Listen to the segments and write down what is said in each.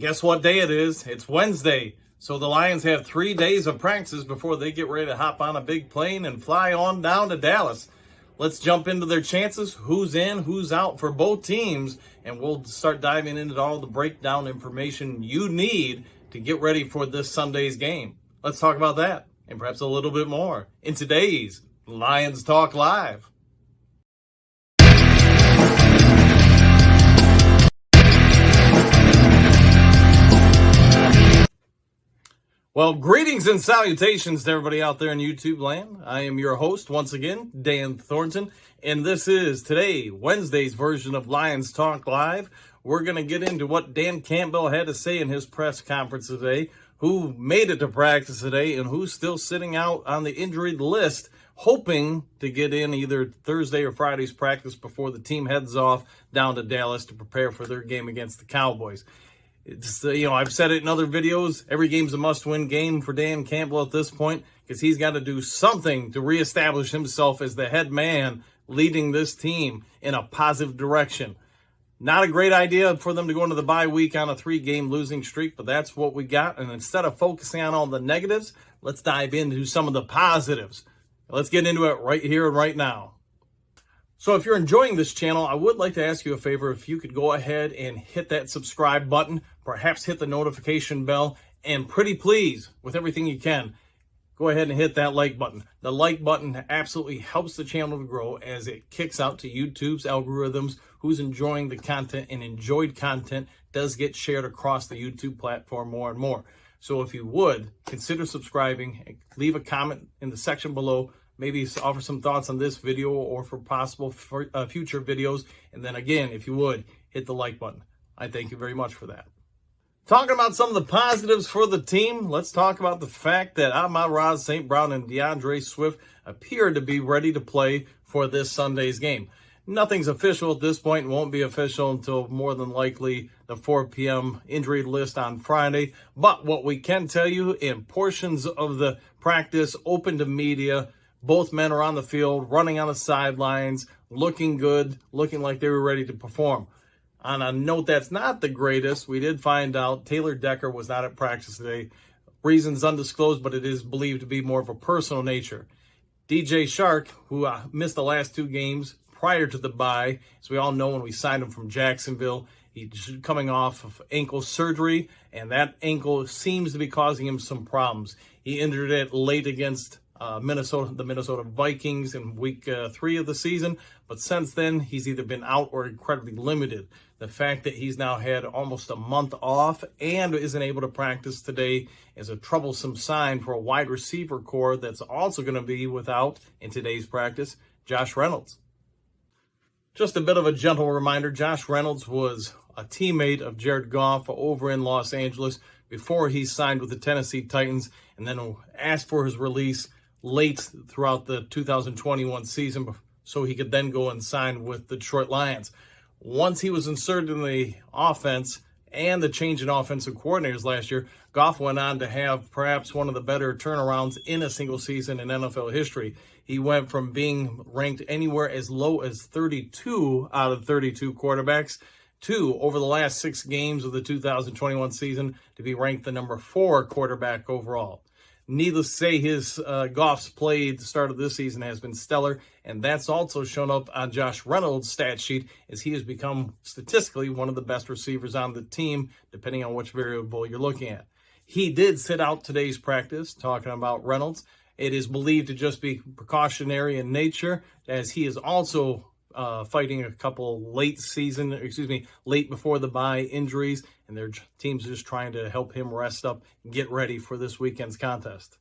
Guess what day it is? It's Wednesday. So the Lions have 3 days of practice before they get ready to hop on a big plane and fly on down to Dallas. Let's jump into their chances, who's in, who's out for both teams, and we'll start diving into all the breakdown information you need to get ready for this Sunday's game. Let's talk about that and perhaps a little bit more in today's Lions Talk Live. Well, greetings and salutations to everybody out there in YouTube land. I am your host, once again, Dan Thornton, and this is today, Wednesday's version of Lions Talk Live. We're going to get into what Dan Campbell had to say in his press conference today, who made it to practice today, and who's still sitting out on the injury list, hoping to get in either Thursday or Friday's practice before the team heads off down to Dallas to prepare for their game against the Cowboys. It's, I've said it in other videos. Every game's a must-win game for Dan Campbell at this point because he's got to do something to reestablish himself as the head man leading this team in a positive direction. Not a great idea for them to go into the bye week on a 3-game losing streak, but that's what we got. And instead of focusing on all the negatives, let's dive into some of the positives. Let's get into it right here and right now. So if you're enjoying this channel, I would like to ask you a favor. If you could go ahead and hit that subscribe button, perhaps hit the notification bell, and pretty please, with everything you can, go ahead and hit that like button. The like button absolutely helps the channel to grow as it kicks out to YouTube's algorithms. Who's enjoying the content and enjoyed content does get shared across the YouTube platform more and more. So if you would, consider subscribing and leave a comment in the section below. Maybe offer some thoughts on this video or for possible future videos. And then again, if you would, hit the like button. I thank you very much for that. Talking about some of the positives for the team, let's talk about the fact that Amon-Ra, St. Brown, and DeAndre Swift appear to be ready to play for this Sunday's game. Nothing's official at this point and won't be official until more than likely the 4 p.m. injury list on Friday. But what we can tell you in portions of the practice open to media, both men are on the field, running on the sidelines, looking good, looking like they were ready to perform. On a note that's not the greatest, we did find out Taylor Decker was not at practice today. Reasons undisclosed, but it is believed to be more of a personal nature. DJ Shark, who missed the last 2 games prior to the bye, as we all know when we signed him from Jacksonville, he's coming off of ankle surgery, and that ankle seems to be causing him some problems. He injured it late against the Minnesota Vikings in week 3 of the season. But since then, he's either been out or incredibly limited. The fact that he's now had almost a month off and isn't able to practice today is a troublesome sign for a wide receiver core that's also going to be without, in today's practice, Josh Reynolds. Just a bit of a gentle reminder, Josh Reynolds was a teammate of Jared Goff over in Los Angeles before he signed with the Tennessee Titans and then asked for his release late throughout the 2021 season so he could then go and sign with the Detroit Lions. Once he was inserted in the offense and the change in offensive coordinators last year, Goff went on to have perhaps one of the better turnarounds in a single season in NFL history. He went from being ranked anywhere as low as 32 out of 32 quarterbacks to, over the last 6 games of the 2021 season, to be ranked the number 4 quarterback overall. Needless to say, his Goff's play at the start of this season has been stellar, and that's also shown up on Josh Reynolds' stat sheet as he has become statistically one of the best receivers on the team, depending on which variable you're looking at. He did sit out today's practice, talking about Reynolds. It is believed to just be precautionary in nature, as he is also fighting a couple late before the bye injuries, and their team's just trying to help him rest up and get ready for this weekend's contest.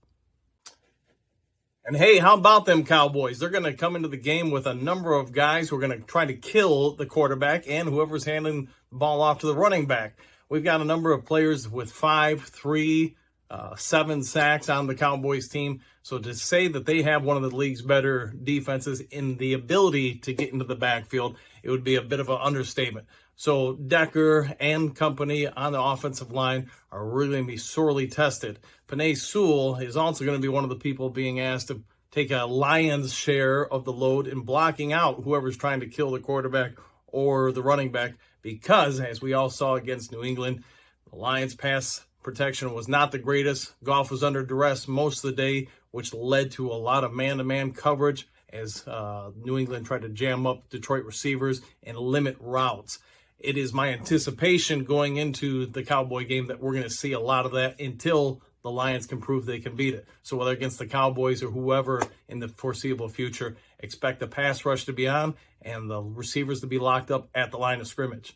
And hey, how about them Cowboys? They're going to come into the game with a number of guys who are going to try to kill the quarterback and whoever's handing the ball off to the running back. We've got a number of players with 5, 3, 7 sacks on the Cowboys team. So to say that they have one of the league's better defenses in the ability to get into the backfield, it would be a bit of an understatement. So Decker and company on the offensive line are really going to be sorely tested. Penei Sewell is also going to be one of the people being asked to take a lion's share of the load in blocking out whoever's trying to kill the quarterback or the running back, because, as we all saw against New England, The Lions' pass protection was not the greatest. Goff was under duress most of the day, which led to a lot of man-to-man coverage as New England tried to jam up Detroit receivers and limit routes. It is my anticipation going into the Cowboy game that we're going to see a lot of that until the Lions can prove they can beat it. So whether against the Cowboys or whoever in the foreseeable future, expect the pass rush to be on and the receivers to be locked up at the line of scrimmage.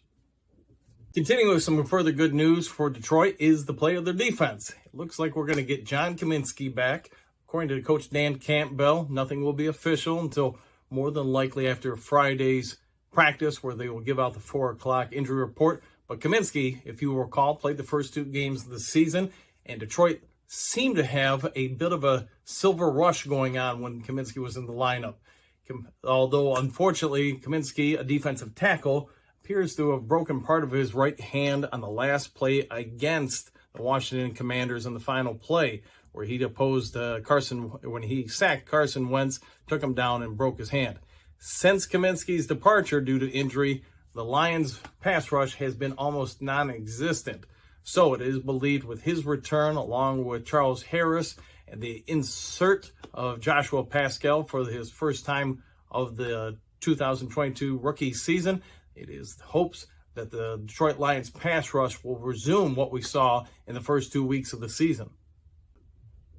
Continuing with some further good news for Detroit is the play of their defense. It looks like we're going to get John Kaminsky back. According to Coach Dan Campbell, nothing will be official until more than likely after Friday's practice, where they will give out the 4 o'clock injury report. But Kaminsky, if you recall, played the first 2 games of the season, and Detroit seemed to have a bit of a silver rush going on when Kaminsky was in the lineup. Although, unfortunately, Kaminsky, a defensive tackle, appears to have broken part of his right hand on the last play against the Washington Commanders in the final play, where he opposed when he sacked Carson Wentz, took him down and broke his hand. Since Kaminsky's departure due to injury, the Lions' pass rush has been almost non-existent. So it is believed with his return, along with Charles Harris and the insert of Joshua Pascal for his first time of the 2022 rookie season, it is hopes that the Detroit Lions pass rush will resume what we saw in the first 2 weeks of the season.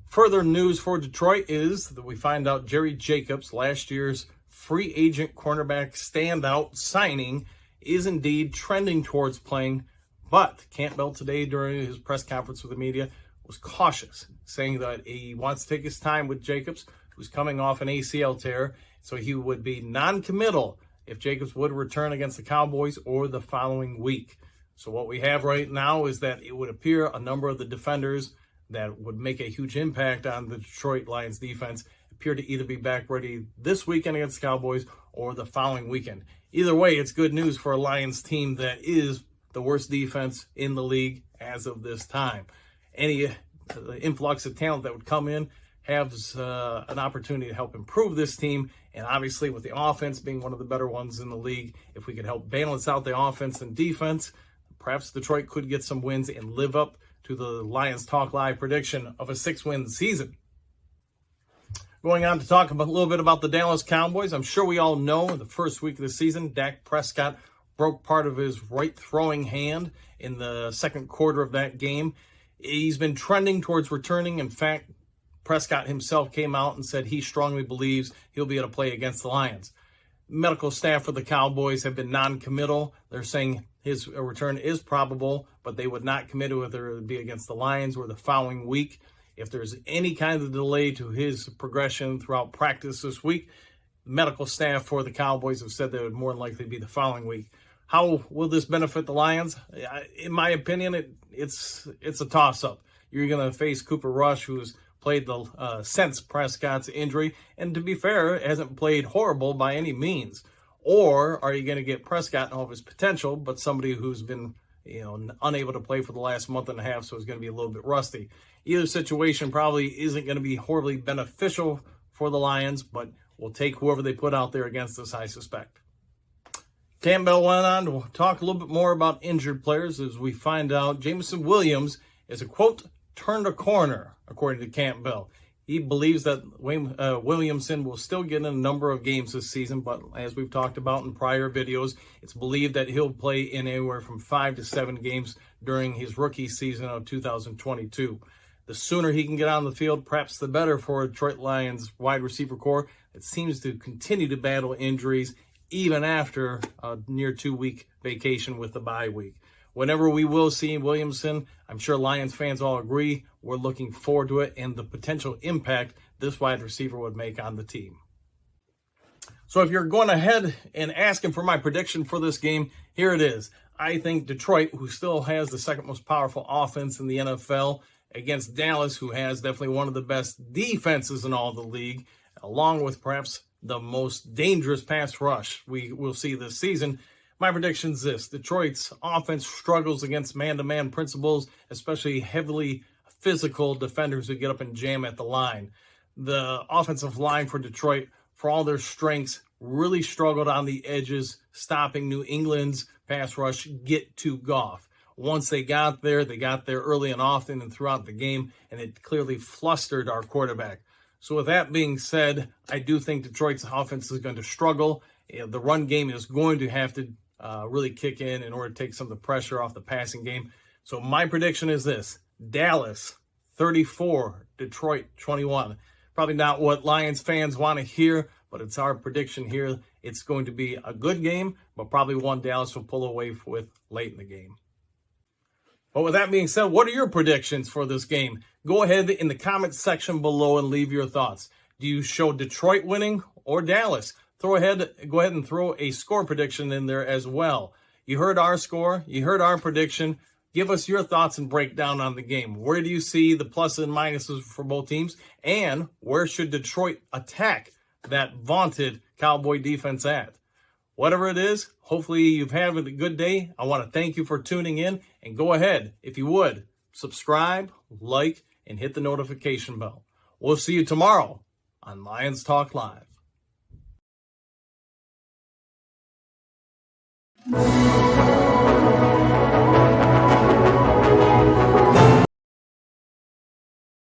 Further news for Detroit is that we find out Jerry Jacobs, last year's free agent cornerback standout signing, is indeed trending towards playing. But Campbell today during his press conference with the media was cautious, saying that he wants to take his time with Jacobs, who's coming off an ACL tear, so he would be non-committal if Jacobs would return against the Cowboys or the following week. So what we have right now is that it would appear a number of the defenders that would make a huge impact on the Detroit Lions defense appear to either be back ready this weekend against the Cowboys or the following weekend. Either way, it's good news for a Lions team that is the worst defense in the league as of this time. Any influx of talent that would come in has an opportunity to help improve this team. And obviously with the offense being one of the better ones in the league, if we could help balance out the offense and defense, perhaps Detroit could get some wins and live up to the Lions Talk Live prediction of a 6-win season. Going on to talk a little bit about the Dallas Cowboys. I'm sure we all know in the first week of the season, Dak Prescott broke part of his right throwing hand in the second quarter of that game. He's been trending towards returning. In fact, Prescott himself came out and said he strongly believes he'll be able to play against the Lions. Medical staff for the Cowboys have been non-committal. They're saying his return is probable, but they would not commit to whether it would be against the Lions or the following week. If there's any kind of delay to his progression throughout practice this week, the medical staff for the Cowboys have said that it would more than likely be the following week. How will this benefit the Lions? In my opinion, it's a toss-up. You're going to face Cooper Rush, who's played since Prescott's injury, and to be fair, hasn't played horrible by any means. Or are you going to get Prescott and all of his potential, but somebody who's been unable to play for the last month and a half, so is going to be a little bit rusty? Either situation probably isn't going to be horribly beneficial for the Lions, but we'll take whoever they put out there against us, I suspect. Campbell went on to talk a little bit more about injured players as we find out Jameson Williams is a, quote, turned a corner, according to Campbell. He believes that Williamson will still get in a number of games this season, but as we've talked about in prior videos, it's believed that he'll play in anywhere from 5 to 7 games during his rookie season of 2022. The sooner he can get on the field, perhaps the better for Detroit Lions wide receiver core that seems to continue to battle injuries even after a near 2-week vacation with the bye week. Whenever we will see Williamson, I'm sure Lions fans all agree, we're looking forward to it and the potential impact this wide receiver would make on the team. So if you're going ahead and asking for my prediction for this game, here it is. I think Detroit, who still has the second most powerful offense in the NFL, against Dallas, who has definitely one of the best defenses in all the league, along with perhaps the most dangerous pass rush we will see this season. My prediction is this: Detroit's offense struggles against man-to-man principles, especially heavily physical defenders who get up and jam at the line. The offensive line for Detroit, for all their strengths, really struggled on the edges, stopping New England's pass rush get to Goff. once they got there early and often and throughout the game, and it clearly flustered our quarterback. So with that being said, I do think Detroit's offense is going to struggle. The run game is going to have to really kick in order to take some of the pressure off the passing game. So my prediction is this: Dallas 34, Detroit 21. Probably not what Lions fans want to hear, but it's our prediction here. It's going to be a good game, but probably one Dallas will pull away with late in the game. But with that being said, what are your predictions for this game? Go ahead in the comment section below and leave your thoughts. Do you show Detroit winning or Dallas? Go ahead and throw a score prediction in there as well. You heard our score. You heard our prediction. Give us your thoughts and breakdown on the game. Where do you see the pluses and minuses for both teams? And where should Detroit attack that vaunted Cowboy defense at? Whatever it is, hopefully you've had a good day. I want to thank you for tuning in. And go ahead, if you would, subscribe, like, and hit the notification bell. We'll see you tomorrow on Lions Talk Live.